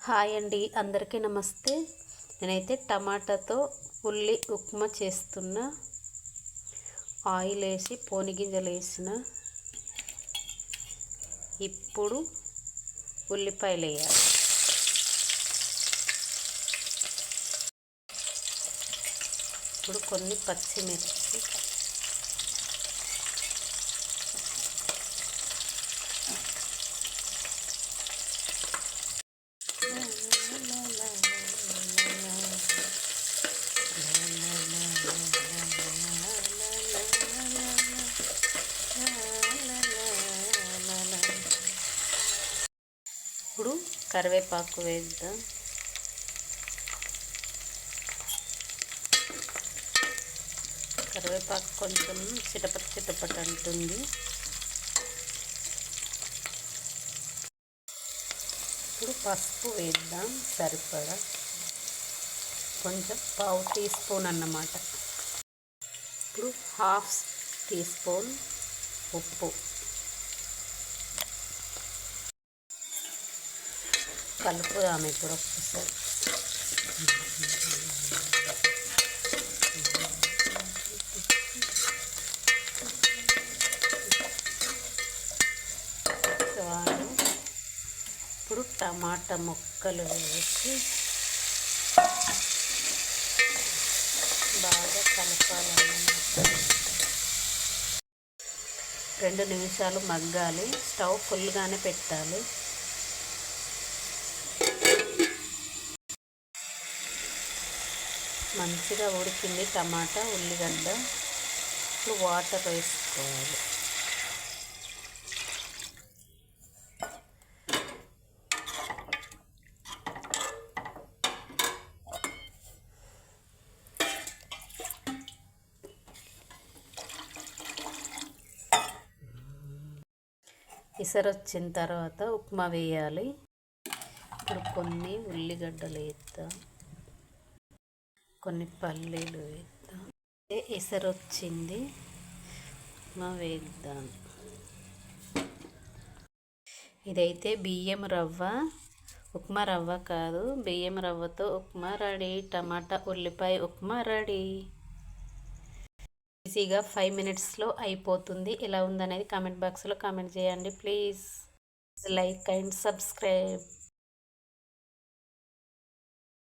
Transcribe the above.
Hi అండి, అందరికీ నమస్తే. నేనైతే టమాటాతో ఉల్లి ఉప్మా చేస్తున్నా. ఆయిల్ వేసి పోనిగింజలు వేసిన. ఇప్పుడు ఉల్లిపాయలు వేయాలి. ఇప్పుడు కొన్ని పచ్చిమిర్చి, ఇప్పుడు కరివేపాకు వేద్దాం. కరివేపాకు కొంచెం చిటపట అంటుంది. ఇప్పుడు పసుపు వేద్దాం సరిపడా, కొంచెం పావు టీ స్పూన్ అన్నమాట. ఇప్పుడు హాఫ్ టీ స్పూన్ ఉప్పు, కలుపుదాం ఇప్పుడు ఒక్కసారి. ఇప్పుడు టమాటా ముక్కలు వేసి బాగా కలపాలన్నమాట. 2 నిమిషాలు మగ్గాలి. స్టవ్ ఫుల్గానే పెట్టాలి. మంచిగా ఉడికింది టమాటా ఉల్లిగడ్డ. ఇప్పుడు వాటర్ వేసుకోవాలి. ఇసరొచ్చిన తర్వాత ఉప్మా వేయాలి. ఇప్పుడు కొన్ని ఉల్లిగడ్డలు వేద్దాం, కొన్ని పల్లీలు వేద్దాం. ఎసరొచ్చింది, ఉప్మా వేద్దాం. ఇదైతే బియ్యం రవ్వ, ఉప్మా రవ్వ కాదు, బియ్యం రవ్వతో ఉప్మా రెడీ. టమాటా ఉల్లిపాయ ఉప్మా రెడీ. ఈజీగా 5 మినిట్స్లో అయిపోతుంది. ఎలా ఉందనేది కామెంట్ బాక్స్లో కామెంట్ చేయండి ప్లీజ్. Like and subscribe.